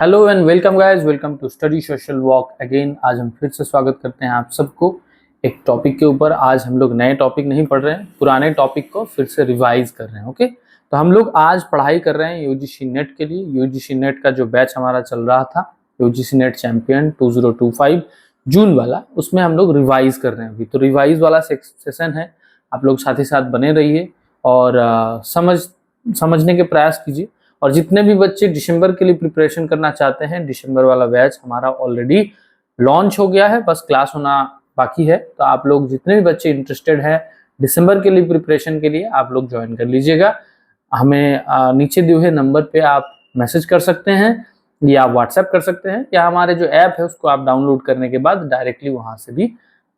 Hello and welcome guys, welcome to study social work again. आज हम फिर से स्वागत करते हैं आप सबको एक टॉपिक के ऊपर। आज हम लोग नए टॉपिक नहीं पढ़ रहे हैं, पुराने टॉपिक को फिर से रिवाइज कर रहे हैं। ओके, तो हम लोग आज पढ़ाई कर रहे हैं यूजीसी नेट के लिए। यूजीसी नेट का जो बैच हमारा चल रहा था, यूजीसी नेट चैंपियन 2025 जून वाला, उसमें हम लोग रिवाइज कर रहे हैं अभी। तो रिवाइज वाला सेशन है, आप लोग साथ ही साथ बने रहिए और समझने के प्रयास कीजिए। और जितने भी बच्चे दिसंबर के लिए प्रिपरेशन करना चाहते हैं, दिसंबर वाला बैच हमारा ऑलरेडी लॉन्च हो गया है, बस क्लास होना बाकी है। तो आप लोग जितने भी बच्चे इंटरेस्टेड हैं दिसंबर के लिए प्रिपरेशन के लिए, आप लोग ज्वाइन कर लीजिएगा। हमें नीचे दिए हुए नंबर पे आप मैसेज कर सकते हैं या व्हाट्सएप कर सकते हैं, या हमारे जो ऐप है उसको आप डाउनलोड करने के बाद डायरेक्टली वहां से भी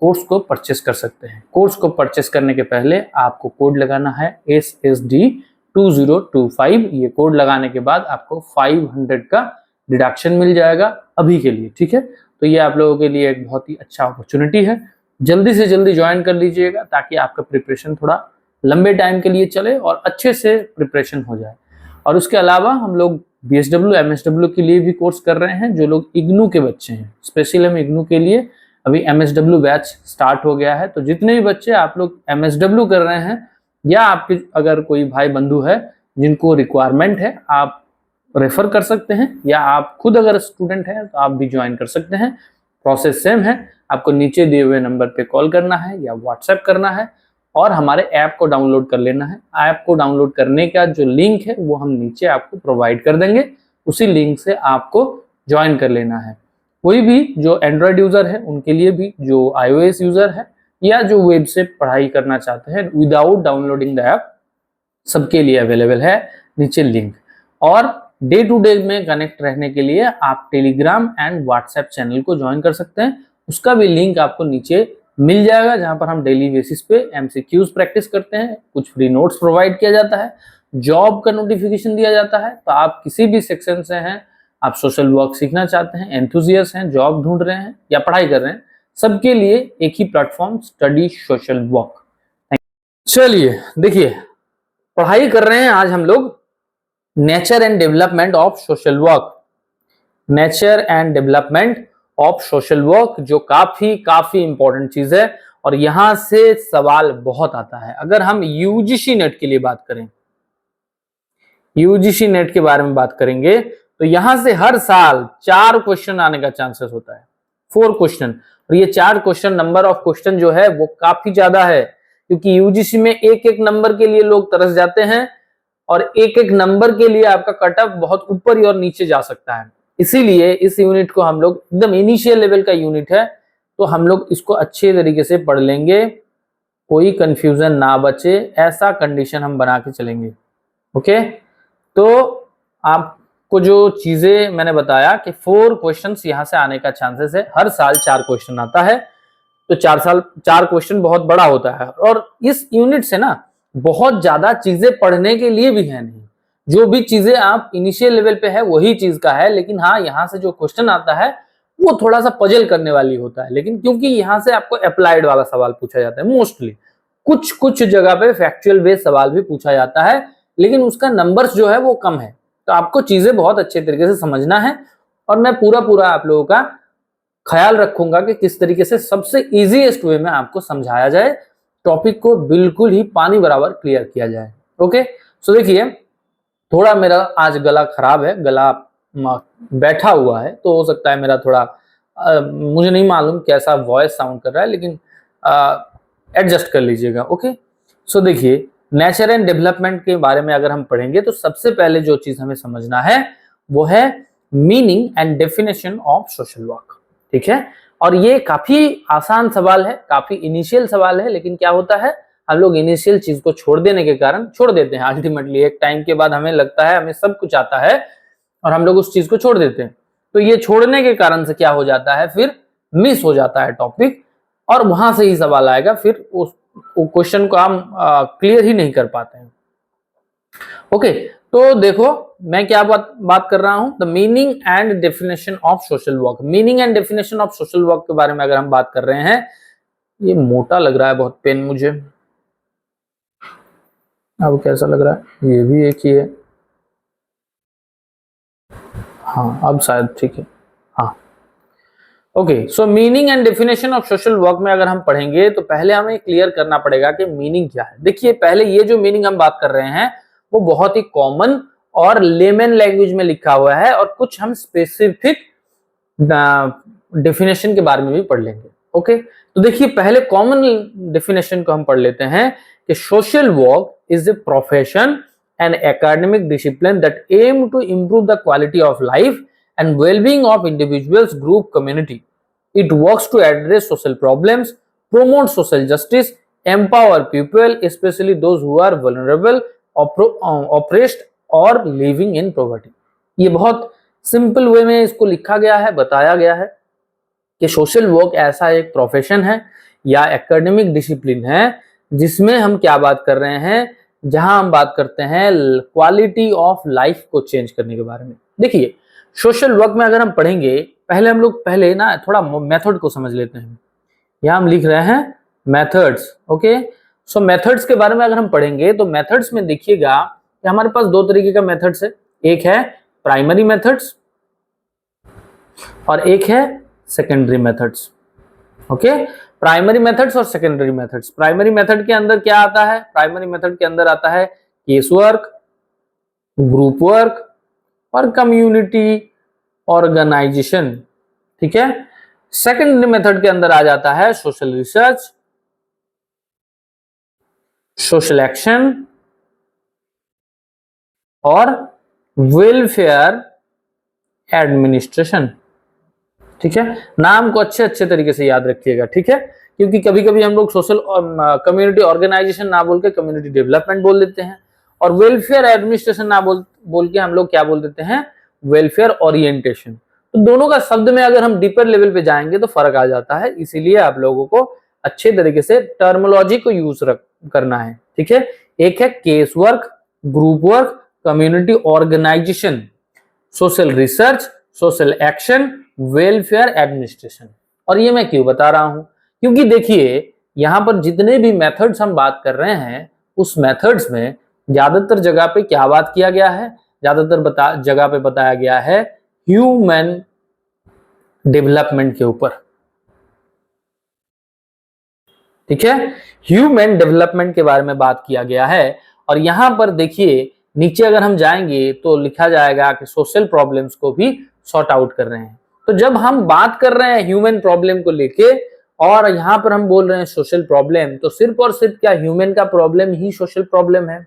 कोर्स को परचेस कर सकते हैं। कोर्स को परचेस करने के पहले आपको कोड लगाना है SSD 2025। ये कोड लगाने के बाद आपको 500 का डिडक्शन मिल जाएगा अभी के लिए, ठीक है। तो ये आप लोगों के लिए एक बहुत ही अच्छा अपॉर्चुनिटी है, जल्दी से जल्दी ज्वाइन कर लीजिएगा ताकि आपका प्रिपरेशन थोड़ा लंबे टाइम के लिए चले और अच्छे से प्रिपरेशन हो जाए। और उसके अलावा हम लोग BSW MSW के लिए भी कोर्स कर रहे हैं। जो लोग इग्नू के बच्चे हैं, स्पेशली हम इग्नू के लिए अभी MSW बैच स्टार्ट हो गया है। तो जितने भी बच्चे आप लोग MSW कर रहे हैं या आपके अगर कोई भाई बंधु है जिनको रिक्वायरमेंट है, आप रेफर कर सकते हैं, या आप खुद अगर स्टूडेंट हैं तो आप भी ज्वाइन कर सकते हैं। प्रोसेस सेम है, आपको नीचे दिए हुए नंबर पे कॉल करना है या व्हाट्सएप करना है और हमारे ऐप को डाउनलोड कर लेना है। ऐप को डाउनलोड करने का जो लिंक है वो हम नीचे आपको प्रोवाइड कर देंगे, उसी लिंक से आपको ज्वाइन कर लेना है। कोई भी जो एंड्रॉयड यूजर है उनके लिए भी, जो iOS यूजर है या जो वेब से पढ़ाई करना चाहते हैं विदाउट डाउनलोडिंग द ऐप, सबके लिए अवेलेबल है नीचे लिंक। और डे टू डे में कनेक्ट रहने के लिए आप टेलीग्राम एंड व्हाट्सएप चैनल को ज्वाइन कर सकते हैं, उसका भी लिंक आपको नीचे मिल जाएगा, जहां पर हम डेली बेसिस पे MCQs प्रैक्टिस करते हैं, कुछ फ्री नोट्स प्रोवाइड किया जाता है, जॉब का नोटिफिकेशन दिया जाता है। तो आप किसी भी सेक्शन से हैं, आप सोशल वर्क सीखना चाहते हैं, एंथुजियस्ट हैं, जॉब ढूंढ रहे हैं या पढ़ाई कर रहे हैं, सबके लिए एक ही प्लेटफॉर्म स्टडी सोशल वर्क। चलिए देखिए, पढ़ाई कर रहे हैं आज हम लोग nature and development of social work. Nature and development of social work जो काफी इंपॉर्टेंट चीज है और यहां से सवाल बहुत आता है। अगर हम यूजीसी नेट के लिए बात करें, यूजीसी नेट के बारे में बात करेंगे, तो यहां से हर साल 4 क्वेश्चन आने का चांसेस होता है, 4 क्वेश्चन। और ये 4 क्वेश्चन, नंबर ऑफ क्वेश्चन जो है वो काफी ज्यादा है, क्योंकि यूजीसी में एक एक नंबर के लिए लोग तरस जाते हैं और एक एक नंबर के लिए आपका कट ऑफ बहुत ऊपर और नीचे जा सकता है। इसीलिए इस यूनिट को हम लोग, एकदम इनिशियल लेवल का यूनिट है, तो हम लोग इसको अच्छे तरीके से पढ़ लेंगे, कोई कंफ्यूजन ना बचे, ऐसा कंडीशन हम बना के चलेंगे। ओके, तो आपको जो चीजें मैंने बताया कि 4 क्वेश्चंस यहां से आने का चांसेस है, हर साल 4 क्वेश्चन आता है, तो 4 क्वेश्चन बहुत बड़ा होता है। और इस यूनिट से ना बहुत ज्यादा चीजें पढ़ने के लिए भी है नहीं, जो भी चीजें आप इनिशियल लेवल पे है वही चीज का है, लेकिन हाँ यहाँ से जो क्वेश्चन आता है वो थोड़ा सा पजल करने वाली होता है। लेकिन क्योंकि यहाँ से आपको अप्लाइड वाला सवाल पूछा जाता है मोस्टली, कुछ जगह पे फैक्चुअल बेस्ड सवाल भी पूछा जाता है, लेकिन उसका नंबर्स जो है वो कम है। तो आपको चीजें बहुत अच्छे तरीके से समझना है और मैं पूरा आप लोगों का ख्याल रखूंगा कि किस तरीके से सबसे इजीएस्ट वे में आपको समझाया जाए, टॉपिक को बिल्कुल ही पानी बराबर क्लियर किया जाए। ओके, सो देखिए, थोड़ा मेरा आज गला खराब है, गला बैठा हुआ है, तो हो सकता है मेरा थोड़ा मुझे नहीं मालूम कैसा वॉइस साउंड कर रहा है, लेकिन एडजस्ट कर लीजिएगा। ओके, सो देखिए, नेचर एंड डेवलपमेंट के बारे में अगर हम पढ़ेंगे तो सबसे पहले जो चीज हमें समझना है वो है meaning and definition of social work. ठीक है, और ये काफी आसान सवाल है, काफी इनिशियल सवाल है, लेकिन क्या होता है, हम लोग इनिशियल चीज को छोड़ देने के कारण छोड़ देते हैं। अल्टीमेटली एक टाइम के बाद हमें लगता है हमें सब कुछ आता है और हम लोग उस चीज को छोड़ देते हैं। तो ये छोड़ने के कारण से क्या हो जाता है, फिर मिस हो जाता है टॉपिक और वहां से ही सवाल आएगा, फिर उस क्वेश्चन को हम क्लियर ही नहीं कर पाते हैं। ओके, तो देखो मैं क्या बात कर रहा हूं, the meaning and definition of social work. Meaning and definition of social work के बारे में अगर हम बात कर रहे हैं, ये मोटा लग रहा है बहुत पेन मुझे, अब कैसा लग रहा है, ये भी एक ही है, हाँ अब शायद ठीक है। हाँ okay, so meaning and definition of social work में अगर हम पढ़ेंगे तो पहले हमें क्लियर करना पड़ेगा कि मीनिंग क्या है। देखिए पहले ये जो मीनिंग हम बात कर रहे हैं वो बहुत ही कॉमन और लेमन लैंग्वेज में लिखा हुआ है, और कुछ हम स्पेसिफिक डेफिनेशन के बारे में भी पढ़ लेंगे। ओके तो देखिए पहले कॉमन डेफिनेशन को हम पढ़ लेते हैं कि social work is a profession and academic discipline that aim to improve the quality of life and well-being of individuals, group, community. It works to address social problems, promote social justice, empower people, especially those who are vulnerable, oppressed or living in poverty. ये बहुत simple way में इसको लिखा गया है, बताया गया है कि सोशल वर्क ऐसा एक प्रोफेशन है या एकेडमिक डिसिप्लिन है जिसमें हम क्या बात कर रहे हैं, जहां हम बात करते हैं क्वालिटी ऑफ लाइफ को चेंज करने के बारे में। देखिए सोशल वर्क में अगर हम पढ़ेंगे, पहले हम लोग पहले ना थोड़ा मेथड को समझ लेते हैं। यहां हम लिख रहे हैं मेथड्स। ओके सो मेथड्स के बारे में अगर हम पढ़ेंगे तो मेथड्स में देखिएगा कि हमारे पास दो तरीके का मेथड्स है, एक है प्राइमरी मेथड्स और एक है secondary methods. Okay primary methods और सेकेंडरी मेथड्स। प्राइमरी मेथड के अंदर क्या आता है, प्राइमरी मेथड के अंदर आता है केस वर्क, ग्रुप वर्क और कम्युनिटी ऑर्गेनाइजेशन। ठीक है सेकेंडरी मेथड के अंदर आ जाता है सोशल रिसर्च, सोशल एक्शन और वेलफेयर एडमिनिस्ट्रेशन। ठीक है नाम को अच्छे अच्छे तरीके से याद रखिएगा। ठीक है क्योंकि कभी कभी हम लोग सोशल कम्युनिटी ऑर्गेनाइजेशन ना बोल के कम्युनिटी डेवलपमेंट बोल देते हैं, और वेलफेयर एडमिनिस्ट्रेशन ना बोल के हम लोग क्या बोल देते हैं, वेलफेयर ओरिएंटेशन। तो दोनों का शब्द में अगर हम डीपर लेवल पे जाएंगे तो फर्क आ जाता है, इसीलिए आप लोगों को अच्छे तरीके से टर्मिनोलॉजी को यूज करना है। ठीक है एक है case work, group work, community organisation, social research, social action, welfare administration. और ये मैं क्यों बता रहा हूं, क्योंकि देखिए यहां पर जितने भी मेथड्स हम बात कर रहे हैं उस मेथड्स में ज्यादातर जगह पे क्या बात किया गया है, ज्यादातर जगह पे बताया गया है ह्यूमन डेवलपमेंट के ऊपर। ठीक है ह्यूमन डेवलपमेंट के बारे में बात किया गया है। और यहां पर देखिए नीचे अगर हम जाएंगे तो लिखा जाएगा कि सोशल प्रॉब्लम्स को भी सॉर्ट आउट कर रहे हैं। तो जब हम बात कर रहे हैं ह्यूमन प्रॉब्लम को लेके और यहां पर हम बोल रहे हैं सोशल प्रॉब्लम, तो सिर्फ और सिर्फ क्या ह्यूमन का प्रॉब्लम ही सोशल प्रॉब्लम है?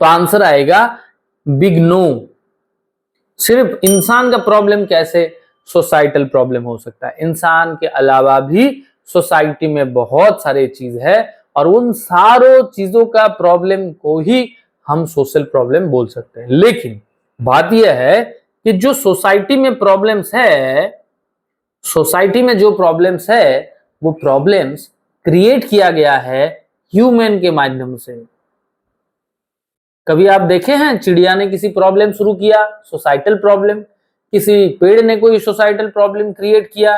तो आंसर आएगा बिग नो। सिर्फ इंसान का प्रॉब्लम कैसे सोसाइटल प्रॉब्लम हो सकता है? इंसान के अलावा भी सोसाइटी में बहुत सारे चीज है और उन सारों चीजों का प्रॉब्लम को ही हम सोशल प्रॉब्लम बोल सकते हैं। लेकिन बात यह है कि जो सोसाइटी में प्रॉब्लम्स है, सोसाइटी में जो प्रॉब्लम्स है वो प्रॉब्लम्स क्रिएट किया गया है ह्यूमन के माध्यम से। कभी आप देखे हैं चिड़िया ने किसी प्रॉब्लम शुरू किया, सोसाइटल प्रॉब्लम? किसी पेड़ ने कोई सोसाइटल प्रॉब्लम क्रिएट किया?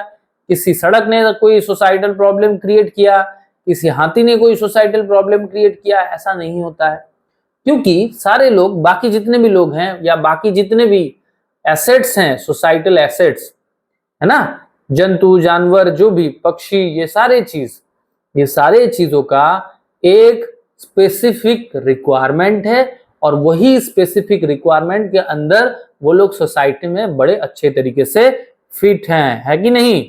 किसी सड़क ने कोई सोसाइटल प्रॉब्लम क्रिएट किया? किसी हाथी ने कोई सोसाइटल प्रॉब्लम क्रिएट किया? ऐसा नहीं होता है, क्योंकि सारे लोग, बाकी जितने भी लोग हैं या बाकी जितने भी एसेट्स हैं, सोसाइटल एसेट्स है ना, जंतु जानवर जो भी पक्षी, ये सारे चीजों का एक स्पेसिफिक रिक्वायरमेंट है और वही स्पेसिफिक रिक्वायरमेंट के अंदर वो लोग सोसाइटी में बड़े अच्छे तरीके से फिट हैं, है कि नहीं?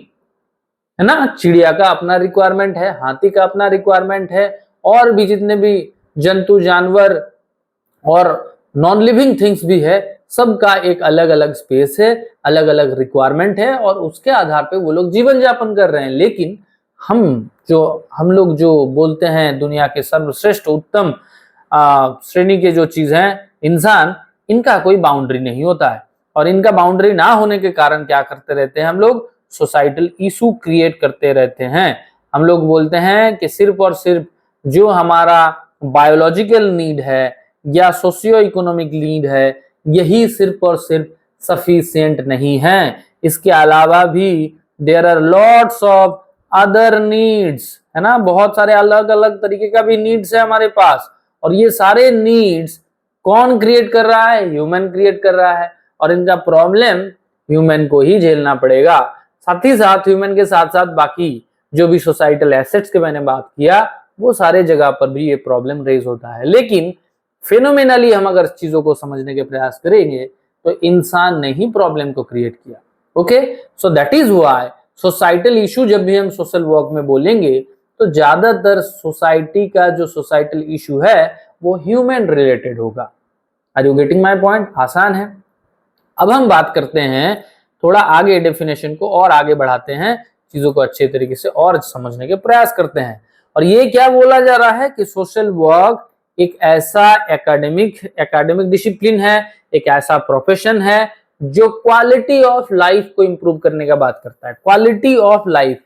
है ना, चिड़िया का अपना रिक्वायरमेंट है, हाथी का अपना रिक्वायरमेंट है, और भी जितने भी जंतु जानवर और नॉन लिविंग थिंग्स भी है, सबका एक अलग अलग स्पेस है, अलग अलग रिक्वायरमेंट है और उसके आधार पे वो लोग जीवन यापन कर रहे हैं। लेकिन हम लोग जो बोलते हैं दुनिया के सर्वश्रेष्ठ उत्तम श्रेणी के जो चीज हैं इंसान, इनका कोई बाउंड्री नहीं होता है, और इनका बाउंड्री ना होने के कारण क्या करते रहते हैं हम लोग, सोसाइटल इशू क्रिएट करते रहते हैं। हम लोग बोलते हैं कि सिर्फ और सिर्फ जो हमारा बायोलॉजिकल नीड है या सोशियो इकोनॉमिक नीड है, यही सिर्फ और सिर्फ सफिशिएंट नहीं है, इसके अलावा भी there are lots of other needs, है ना, बहुत सारे अलग अलग तरीके का भी नीड्स है हमारे पास, और ये सारे नीड्स कौन क्रिएट कर रहा है? ह्यूमन क्रिएट कर रहा है। और इनका प्रॉब्लम ह्यूमन को ही झेलना पड़ेगा। साथ ही साथ ह्यूमन के साथ साथ बाकी जो भी सोसाइटल एसेट्स के मैंने बात किया वो सारे जगह पर भी ये प्रॉब्लम रेज होता है। लेकिन फिनोमिनली हम अगर चीजों को समझने के प्रयास करेंगे तो इंसान ने ही प्रॉब्लम को क्रिएट किया। Okay, so that is why societal issue जब भी हम सोशल वर्क में बोलेंगे तो ज्यादातर सोसाइटी का जो सोसाइटल इशू है वो ह्यूमन रिलेटेड होगा। Are you getting my point? आसान है। अब हम बात करते हैं थोड़ा आगे, डेफिनेशन को और आगे बढ़ाते हैं, चीजों को अच्छे तरीके से और समझने के प्रयास करते हैं। और ये क्या बोला जा रहा है कि सोशल वर्क एक ऐसा एकेडमिक डिसिप्लिन है, एक ऐसा प्रोफेशन है जो क्वालिटी ऑफ लाइफ को इंप्रूव करने का बात करता है। Quality of life,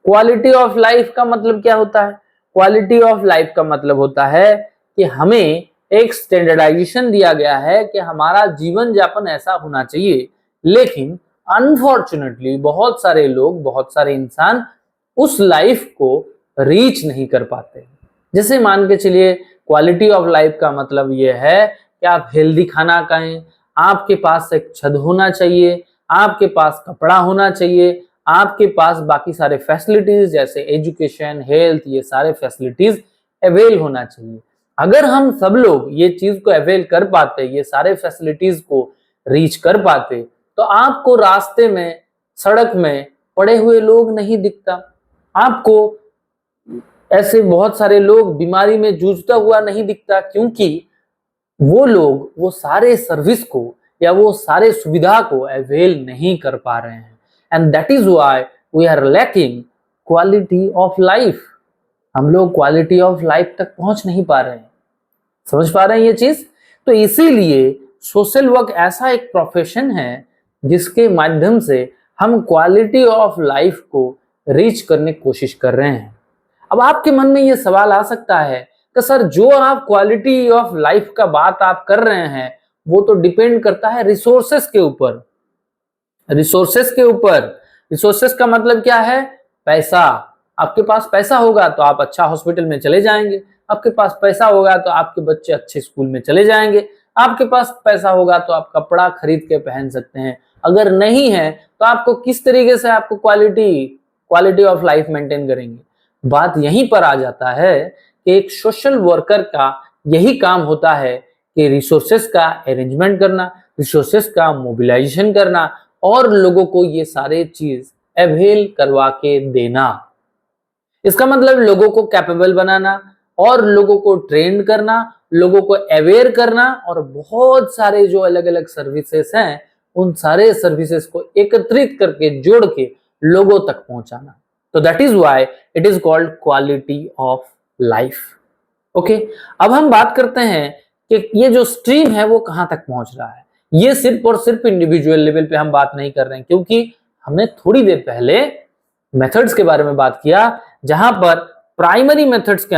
quality of life का मतलब क्या होता है? क्वालिटी ऑफ लाइफ का मतलब होता है कि हमें एक स्टैंडर्डाइजेशन दिया गया है कि हमारा जीवन यापन ऐसा होना चाहिए, लेकिन अनफॉर्चुनेटली बहुत सारे लोग, बहुत सारे इंसान उस लाइफ को रीच नहीं कर पाते। जैसे मान के चलिए क्वालिटी ऑफ लाइफ का मतलब यह है कि आप हेल्दी खाना खाएं, आपके पास एक छत होना चाहिए, आपके पास कपड़ा होना चाहिए, आपके पास बाकी सारे फैसिलिटीज जैसे एजुकेशन, हेल्थ, ये सारे फैसिलिटीज अवेल होना चाहिए। अगर हम सब लोग ये चीज को अवेल कर पाते, ये सारे फैसिलिटीज को रीच कर पाते, तो आपको रास्ते में, सड़क में पड़े हुए लोग नहीं दिखता, आपको ऐसे बहुत सारे लोग बीमारी में जूझता हुआ नहीं दिखता, क्योंकि वो लोग वो सारे सर्विस को या वो सारे सुविधा को अवेल नहीं कर पा रहे हैं। And that is why we are lacking quality of life. हम लोग क्वालिटी ऑफ लाइफ तक पहुंच नहीं पा रहे हैं। समझ पा रहे हैं ये चीज? तो इसीलिए सोशल वर्क ऐसा एक प्रोफेशन है जिसके माध्यम से हम क्वालिटी ऑफ लाइफ को रीच करने की कोशिश कर रहे हैं। अब आपके मन में ये सवाल आ सकता है कि सर जो आप क्वालिटी ऑफ लाइफ का बात आप कर रहे हैं वो तो डिपेंड करता है रिसोर्सेस के ऊपर। रिसोर्सेस के ऊपर, रिसोर्सेस का मतलब क्या है? पैसा। आपके पास पैसा होगा तो आप अच्छा हॉस्पिटल में चले जाएंगे, आपके पास पैसा होगा तो आपके बच्चे अच्छे स्कूल में चले जाएंगे, आपके पास पैसा होगा तो आप कपड़ा खरीद के पहन सकते हैं। अगर नहीं है तो आपको किस तरीके से आपको क्वालिटी ऑफ लाइफ मेंटेन करेंगे? बात यहीं पर आ जाता है कि एक सोशल वर्कर का यही काम होता है कि रिसोर्सेस का अरेंजमेंट करना, रिसोर्सेस का मोबिलाइजेशन करना और लोगों को ये सारे चीज अवेल करवा के देना। इसका मतलब लोगों को कैपेबल बनाना और लोगों को ट्रेन करना, लोगों को अवेयर करना और बहुत सारे जो अलग अलग सर्विसेज हैं उन सारे सर्विसेज को एकत्रित करके जोड़ के लोगों तक पहुंचाना। तो that is why it is called quality of life. Okay, अब हम बात करते हैं कि ये जो स्ट्रीम है वो कहां तक पहुंच रहा है। ये सिर्फ और सिर्फ इंडिविजुअल लेवल पे हम बात नहीं कर रहे हैं, क्योंकि हमने थोड़ी देर पहले मेथड्स के बारे में बात किया, जहां पर प्राइमरी मेथड्स के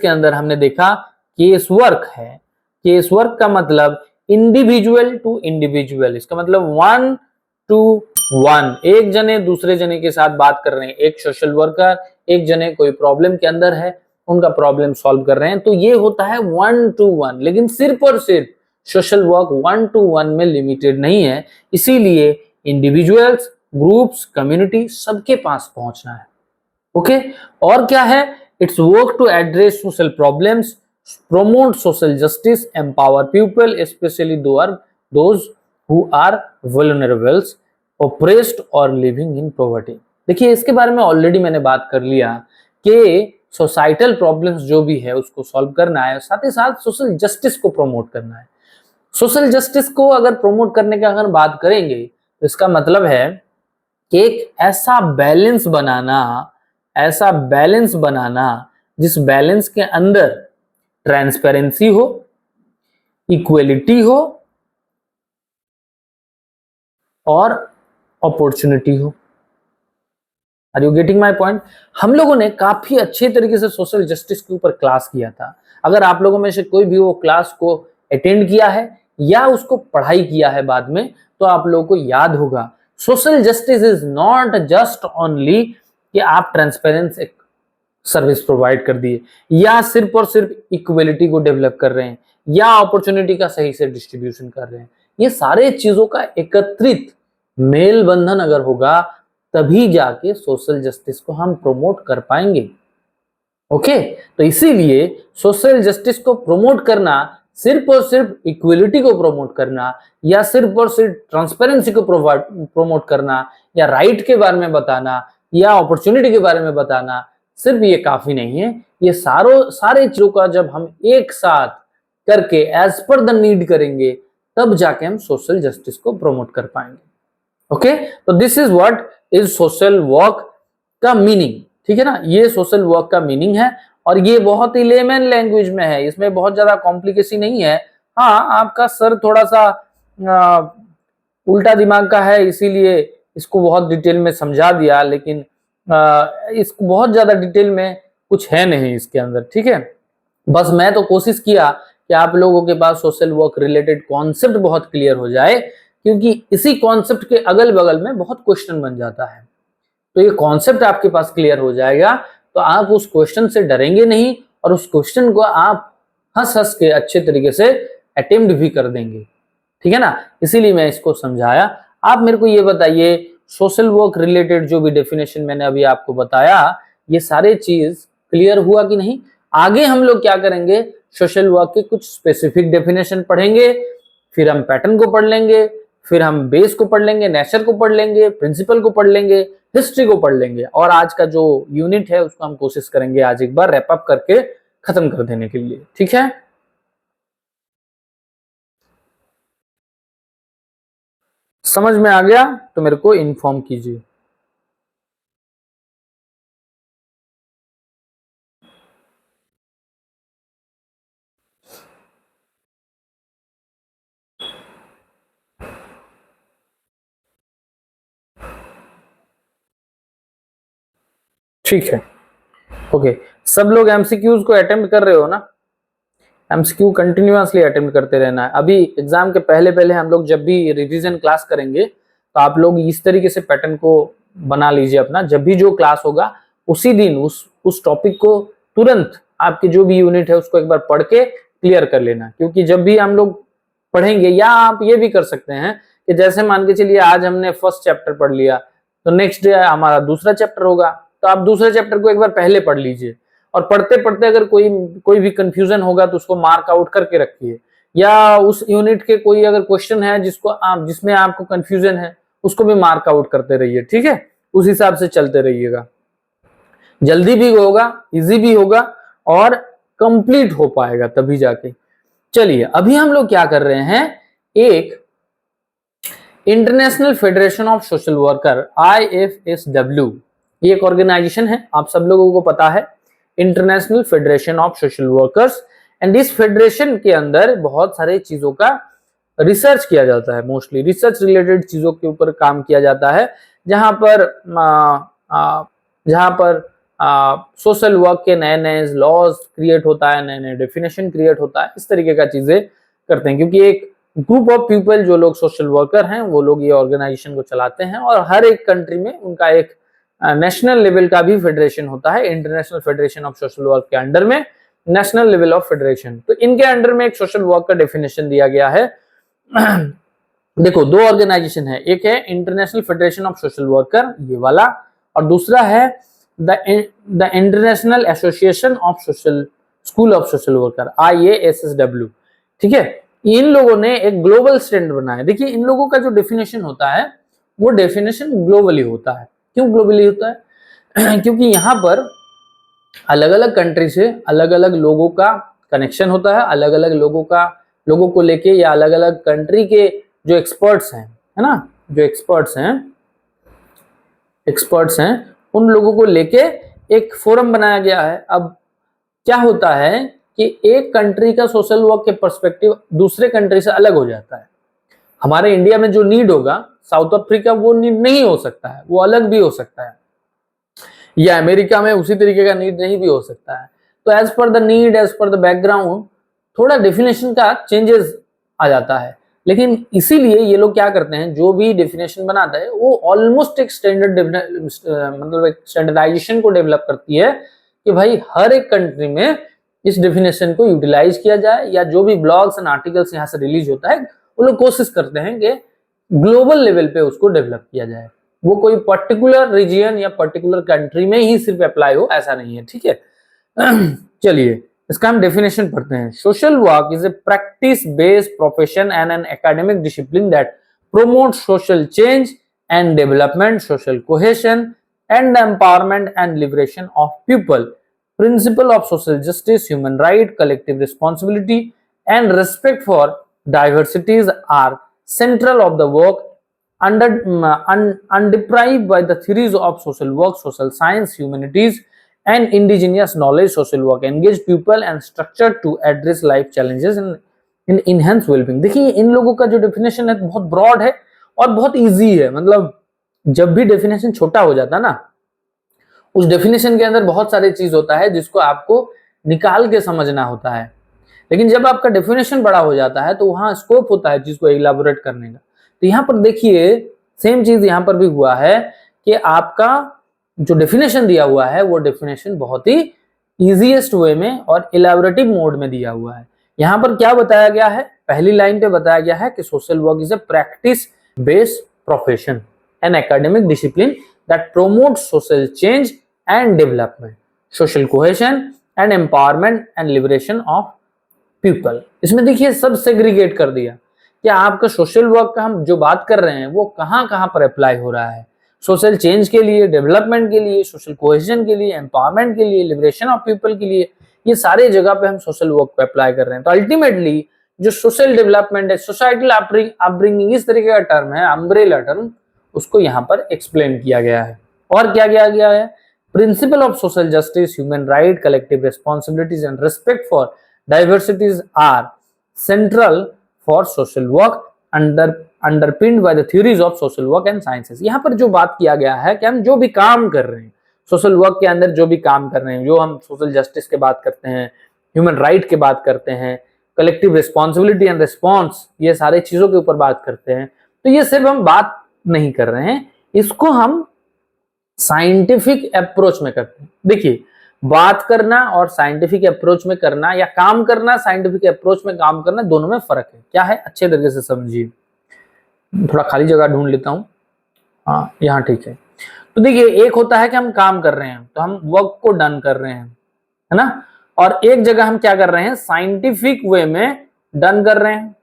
अंदर हमने देखा केस वर्क है। केस वर्क का मतलब इंडिविजुअल टू इंडिविजुअल, इसका मतलब 1 to 1, एक जने दूसरे जने के साथ बात कर रहे हैं। एक सोशल वर्कर एक जने कोई प्रॉब्लम के अंदर है, उनका प्रॉब्लम सॉल्व कर रहे हैं, तो ये होता है 1 to 1। लेकिन सिर्फ और सिर्फ सोशल वर्क 1 to 1 में लिमिटेड नहीं है, इसीलिए इंडिविजुअल्स, ग्रुप्स, कम्युनिटी सबके पास पहुंचना है। ओके, और क्या है? It's work to address social problems, promote social justice, empower people, especially those who are vulnerable, oppressed or living in poverty। देखिए इसके बारे में ऑलरेडी मैंने बात कर लिया कि सोसाइटल प्रॉब्लम्स जो भी है उसको सॉल्व करना है, साथ ही साथ सोशल जस्टिस को प्रमोट करना है। सोशल जस्टिस को अगर प्रमोट करने की अगर बात करेंगे तो इसका मतलब है कि एक ऐसा बैलेंस बनाना जिस बैलेंस के अंदर ट्रांसपेरेंसी हो, इक्वलिटी हो और अपॉर्चुनिटी हो। Are you getting my point? हम लोगों ने काफी अच्छे तरीके से सोशल जस्टिस के ऊपर क्लास किया था। अगर आप लोगों में से कोई भी वो क्लास को अटेंड किया है या उसको पढ़ाई किया है बाद में, तो आप लोगों को याद होगा social justice is not just only कि आप ट्रांसपेरेंस सर्विस प्रोवाइड कर दी है, या सिर्फ और सिर्फ इक्वलिटी को डेवलप कर रहे हैं, या अपॉर्चुनिटी का सही से डिस्ट्रीब्यूशन कर रहे हैं। ये सारे चीजों का एकत्रित मेल बंधन अगर होगा तभी जाके सोशल जस्टिस को हम प्रमोट कर पाएंगे। ओके, तो इसीलिए सोशल जस्टिस को प्रमोट करना, सिर्फ और सिर्फ इक्वलिटी को प्रमोट करना, या सिर्फ और सिर्फ ट्रांसपेरेंसी को प्रमोट करना, या राइट के बारे में बताना, या अपॉर्चुनिटी के बारे में बताना, सिर्फ ये काफी नहीं है। ये सारे चीजों का जब हम एक साथ करके एज पर द नीड करेंगे तब जाके हम सोशल जस्टिस को प्रमोट कर पाएंगे। ओके, तो this is what is social work का मीनिंग। ठीक है ना, ये सोशल वर्क का मीनिंग है और ये बहुत ही लेमन लैंग्वेज में है, इसमें बहुत ज्यादा कॉम्प्लिकेशन नहीं है। हाँ, आपका सर थोड़ा सा उल्टा दिमाग का है, इसीलिए इसको बहुत डिटेल में समझा दिया, लेकिन इसको बहुत ज्यादा डिटेल में कुछ है नहीं इसके अंदर। ठीक है, बस मैं तो कोशिश किया कि आप लोगों के पास सोशल वर्क रिलेटेड कॉन्सेप्ट बहुत क्लियर हो जाए, क्योंकि इसी कॉन्सेप्ट के अगल बगल में बहुत क्वेश्चन बन जाता है। तो ये कॉन्सेप्ट आपके पास क्लियर हो जाएगा तो आप उस क्वेश्चन से डरेंगे नहीं और उस क्वेश्चन को आप हंस हंस के अच्छे तरीके से अटेम्प्ट भी कर देंगे। ठीक है ना, इसीलिए मैं इसको समझाया। आप मेरे को ये बताइए, सोशल वर्क रिलेटेड जो भी डेफिनेशन मैंने अभी आपको बताया, ये सारे चीज क्लियर हुआ कि नहीं? आगे हम लोग क्या करेंगे, सोशल वर्क के कुछ स्पेसिफिक डेफिनेशन पढ़ेंगे, फिर हम पैटर्न को पढ़ लेंगे, फिर हम बेस को पढ़ लेंगे, नेचर को पढ़ लेंगे, प्रिंसिपल को पढ़ लेंगे, हिस्ट्री को पढ़ लेंगे, और आज का जो यूनिट है उसको हम कोशिश करेंगे आज एक बार रैप अप करके खत्म कर देने के लिए। ठीक है, समझ में आ गया तो मेरे को इन्फॉर्म कीजिए। ठीक है, ओके, सब लोग एमसीक्यूज को अटेम्प्ट कर रहे हो ना? एमसीक्यू कंटिन्यूअसली अटेम्प्ट करते रहना है। अभी एग्जाम के पहले पहले हम लोग जब भी रिवीजन क्लास करेंगे तो आप लोग इस तरीके से पैटर्न को बना लीजिए अपना, जब भी जो क्लास होगा उसी दिन उस टॉपिक को तुरंत आपके जो भी यूनिट है उसको एक बार पढ़ के क्लियर कर लेना। क्योंकि जब भी हम लोग पढ़ेंगे, या आप ये भी कर सकते हैं कि जैसे मान के चलिए आज हमने फर्स्ट चैप्टर पढ़ लिया तो नेक्स्ट डे हमारा दूसरा चैप्टर होगा, तो आप दूसरे चैप्टर को एक बार पहले पढ़ लीजिए, और पढ़ते पढ़ते अगर कोई भी कंफ्यूजन होगा तो उसको मार्क आउट करके रखिए, या उस यूनिट के कोई अगर क्वेश्चन है जिसमें आपको कंफ्यूजन है उसको भी मार्क आउट करते रहिए। ठीक है, उस हिसाब से चलते रहिएगा, जल्दी भी होगा, इजी भी होगा और कंप्लीट हो पाएगा तभी जाके। चलिए, अभी हम लोग क्या कर रहे हैं, एक international federation of social worker IFSW, ये एक ऑर्गेनाइजेशन है, आप सब लोगों को पता है, international federation of social workers. And इस फेडरेशन के अंदर बहुत सारे चीजों का रिसर्च किया जाता है, मोस्टली रिसर्च रिलेटेड चीजों के ऊपर काम किया जाता है, जहां पर सोशल वर्क के नए नए लॉज क्रिएट होता है, नए नए डेफिनेशन क्रिएट होता है, इस तरीके का चीजें करते हैं। क्योंकि एक ग्रुप ऑफ पीपल जो लोग सोशल वर्कर हैं वो लोग ये ऑर्गेनाइजेशन को चलाते हैं, और हर एक कंट्री में उनका एक नेशनल लेवल का भी फेडरेशन होता है। International federation of social work के अंडर में नेशनल लेवल ऑफ फेडरेशन, तो इनके अंडर में एक सोशल वर्क का डेफिनेशन दिया गया है। देखो, दो ऑर्गेनाइजेशन है, एक है international federation of social worker, ये वाला, और दूसरा है the international association of social school of social worker, IASSW। ठीक है, इन लोगों ने एक ग्लोबल स्टैंडर्ड बनाया। देखिए, इन लोगों का जो डेफिनेशन होता है वो डेफिनेशन ग्लोबली होता है। क्यों ग्लोबली होता है? क्योंकि यहाँ पर अलग अलग कंट्री से अलग अलग लोगों का कनेक्शन होता है, अलग अलग लोगों को लेके, या अलग अलग कंट्री के जो एक्सपर्ट्स हैं, है ना, जो एक्सपर्ट्स हैं उन लोगों को लेके एक फोरम बनाया गया है। अब क्या होता है कि एक कंट्री का सोशल वर्क के पर्सपेक्टिव दूसरे कंट्री से अलग हो जाता है। हमारे इंडिया में जो नीड होगा, साउथ अफ्रीका वो नीड नहीं हो सकता है, वो अलग भी हो सकता है, या अमेरिका में उसी तरीके का नीड नहीं भी हो सकता है। तो as per the need, as per the background, थोड़ा डेफिनेशन का चेंजेस आ जाता है। लेकिन इसीलिए ये लोग क्या करते हैं, जो भी डेफिनेशन बनाता है वो ऑलमोस्ट एक स्टैंडर्ड मतलब एक स्टैंडर्डाइजेशन को डेवलप करती है, कि भाई हर एक कंट्री में इस डेफिनेशन को यूटिलाइज किया जाए, या जो भी ब्लॉग्स एंड आर्टिकल्स यहाँ से रिलीज होता है वो लोग कोशिश करते हैं कि ग्लोबल लेवल पे उसको डेवलप किया जाए। वो कोई पर्टिकुलर रीजन या पर्टिकुलर कंट्री में ही सिर्फ अप्लाई हो, ऐसा नहीं है, ठीक है। चलिए इसका हम डेफिनेशन पढ़ते हैं। Social work is A practice based profession and an academic discipline that promotes social change and development, social cohesion, and empowerment and liberation of people. Principle of social justice, human right, collective responsibility, and respect for diversities are central of the work undeprived by the theories of social work, social science, humanities, and indigenous knowledge. Social work engage people and structure to address life challenges and in enhance wellbeing. देखिए इन लोगों का जो definition है बहुत broad है और बहुत easy है। मतलब जब भी डेफिनेशन छोटा हो जाता है ना, उस डेफिनेशन के अंदर बहुत सारे चीज होता है जिसको आपको निकाल के समझना होता है, लेकिन जब आपका डेफिनेशन बड़ा हो जाता है तो वहां स्कोप होता है चीज को इलाबोरेट करने का। तो यहाँ पर देखिए सेम चीज यहाँ पर भी हुआ है कि आपका जो डेफिनेशन दिया हुआ है वो डेफिनेशन बहुत ही इजीएस्ट वे में और इलाबोरेटिव मोड में दिया हुआ है। यहां पर क्या बताया गया है, पहली लाइन पे बताया गया है कि social work is A practice based profession and academic discipline that promotes social change and development, social cohesion and empowerment and liberation of people. इसमें देखिए सब सेग्रीगेट कर दिया कि आपका सोशल वर्क का हम जो बात कर रहे हैं वो कहां कहां पर अप्लाई हो रहा है। सोशल चेंज के लिए, डेवलपमेंट के लिए, सोशल कोहेशन के लिए, एम्पावरमेंट के लिए, लिबरेशन ऑफ पीपल के लिए, ये सारे जगह पे हम सोशल वर्क पे अप्लाई कर रहे हैं। तो अल्टीमेटली जो सोशल डेवलपमेंट है, सोसाइटल अपब्रिंगिंग, इस तरीके का टर्म है, अम्ब्रेला टर्म, उसको यहाँ पर एक्सप्लेन किया गया है। और क्या किया गया है, principle of social justice, human right, collective responsibilities and respect for diversities are central for social work underpinned by the theories of social work and sciences. यहाँ पर जो बात किया गया है कि हम जो भी काम कर रहे हैं सोशल वर्क के अंदर, जो भी काम कर रहे हैं, जो हम सोशल जस्टिस के बात करते हैं, ह्यूमन राइट के बात करते हैं, कलेक्टिव रिस्पॉन्सिबिलिटी एंड रिस्पॉन्स, ये सारे चीजों के ऊपर बात करते हैं, तो ये सिर्फ हम बात नहीं कर रहे हैं, इसको हम साइंटिफिक अप्रोच में करते हैं। देखिए बात करना और साइंटिफिक अप्रोच में करना, या काम करना साइंटिफिक अप्रोच में काम करना, दोनों में फर्क है। क्या है अच्छे तरीके से समझिए। थोड़ा खाली जगह ढूंढ लेता हूं, हाँ यहाँ ठीक है। तो देखिए एक होता है कि हम काम कर रहे हैं तो हम वर्क को डन कर रहे हैं, है ना, और एक जगह हम क्या कर रहे हैं, साइंटिफिक वे में डन कर रहे हैं।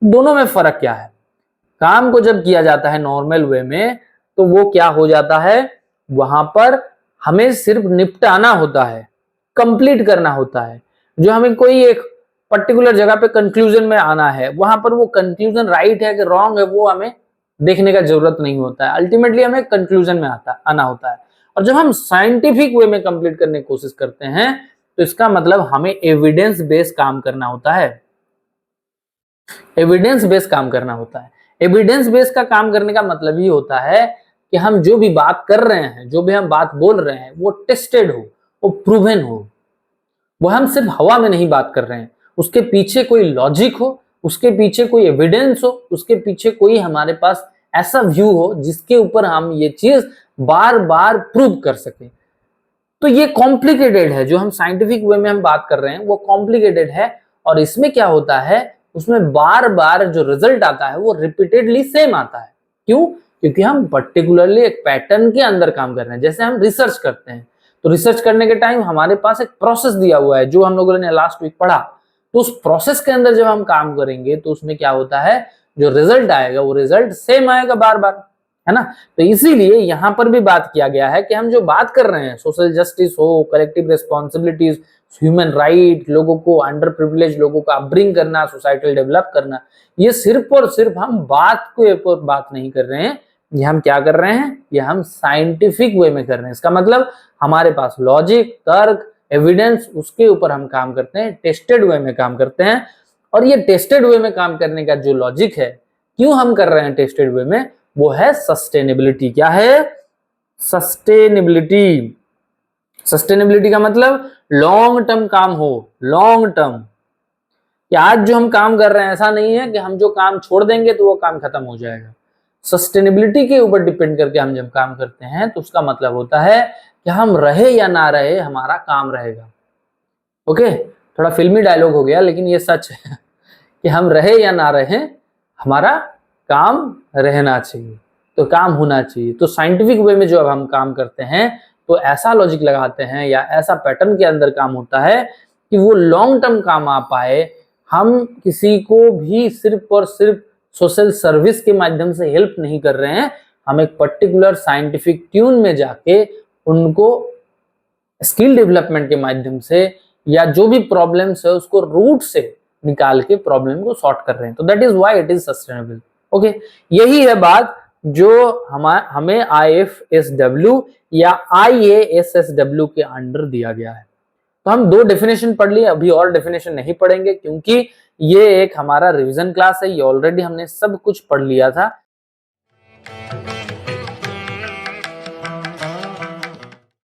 दोनों में फर्क क्या है, काम को जब किया जाता है नॉर्मल वे में तो वो क्या हो जाता है, वहां पर हमें सिर्फ निपटाना होता है, कंप्लीट करना होता है। जो हमें कोई एक पर्टिकुलर जगह पे कंक्लूजन में आना है, वहां पर वो कंक्लूजन राइट है कि रॉन्ग है वो हमें देखने का जरूरत नहीं होता है। अल्टीमेटली हमें कंक्लूजन में आना होता है। और जब हम साइंटिफिक वे में कंप्लीट करने की कोशिश करते हैं तो इसका मतलब हमें एविडेंस बेस्ड काम करना होता है। एविडेंस बेस्ड काम करना होता है। एविडेंस बेस्ड का काम करने का मतलब ये होता है कि हम जो भी बात कर रहे हैं, जो भी हम बात बोल रहे हैं, वो टेस्टेड हो, वो प्रूवन हो। वो हम सिर्फ हवा में नहीं बात कर रहे हैं, उसके पीछे कोई लॉजिक हो, उसके पीछे कोई एविडेंस हो, उसके पीछे कोई हमारे पास ऐसा व्यू हो जिसके ऊपर हम ये चीज बार बार प्रूव कर सके। तो ये कॉम्प्लिकेटेड है, जो हम साइंटिफिक वे में हम बात कर रहे हैं वो कॉम्प्लिकेटेड है। और इसमें क्या होता है, उसमें बार बार जो रिजल्ट आता है वो रिपीटेडली सेम आता है। क्यों? क्योंकि हम पर्टिकुलरली एक पैटर्न के अंदर काम कर रहे हैं। जैसे हम रिसर्च करते हैं तो रिसर्च करने के टाइम हमारे पास एक प्रोसेस दिया हुआ है जो हम लोगों ने लास्ट वीक पढ़ा। तो उस प्रोसेस के अंदर जब हम काम करेंगे तो उसमें क्या होता है, जो रिजल्ट आएगा वो रिजल्ट सेम आएगा बार बार, है ना। तो इसीलिए यहाँ पर भी बात किया गया है कि हम जो बात कर रहे हैं, सोशल जस्टिस हो, कलेक्टिव रिस्पॉन्सिबिलिटीज, ह्यूमन राइट, लोगों को, अंडर प्रिविलेज लोगों को अपब्रिंग करना, सोसाइटल डेवलप करना, ये सिर्फ और सिर्फ हम बात को ऊपर बात नहीं कर रहे हैं, ये हम क्या कर रहे हैं, ये हम साइंटिफिक वे में कर रहे हैं। इसका मतलब हमारे पास लॉजिक, तर्क, एविडेंस, उसके ऊपर हम काम करते हैं, टेस्टेड वे में काम करते हैं। और ये टेस्टेड वे में काम करने का जो लॉजिक है, क्यों हम कर रहे हैं टेस्टेड वे में, वो है सस्टेनेबिलिटी। क्या है? सस्टेनेबिलिटी। सस्टेनेबिलिटी का मतलब लॉन्ग टर्म काम हो, लॉन्ग टर्म। कि आज जो हम काम कर रहे हैं ऐसा नहीं है कि हम जो काम छोड़ देंगे तो वो काम खत्म हो जाएगा। सस्टेनेबिलिटी के ऊपर डिपेंड करके हम जब काम करते हैं तो उसका मतलब होता है कि हम रहे या ना रहे हमारा काम रहेगा। ओके, थोड़ा फिल्मी डायलॉग हो गया लेकिन ये सच है कि हम रहे या ना रहे हमारा काम रहना चाहिए, तो काम होना चाहिए। तो साइंटिफिक वे में जो अब हम काम करते हैं तो ऐसा लॉजिक लगाते हैं या ऐसा पैटर्न के अंदर काम होता है कि वो लॉन्ग टर्म काम आ पाए। हम किसी को भी सिर्फ और सिर्फ सोशल सर्विस के माध्यम से हेल्प नहीं कर रहे हैं, हम एक पर्टिकुलर साइंटिफिक ट्यून में जाके उनको स्किल डेवलपमेंट के माध्यम से या जो भी प्रॉब्लम्स है उसको रूट से निकाल के प्रॉब्लम को सॉर्ट कर रहे हैं। तो that is why it is sustainable. Okay, यही है बात जो हमें IFSW या IASSW के अंडर दिया गया है। तो हम 2 डेफिनेशन पढ़ लिए, अभी और डेफिनेशन नहीं पढ़ेंगे क्योंकि ये एक हमारा रिवीजन क्लास है, ये ऑलरेडी हमने सब कुछ पढ़ लिया था।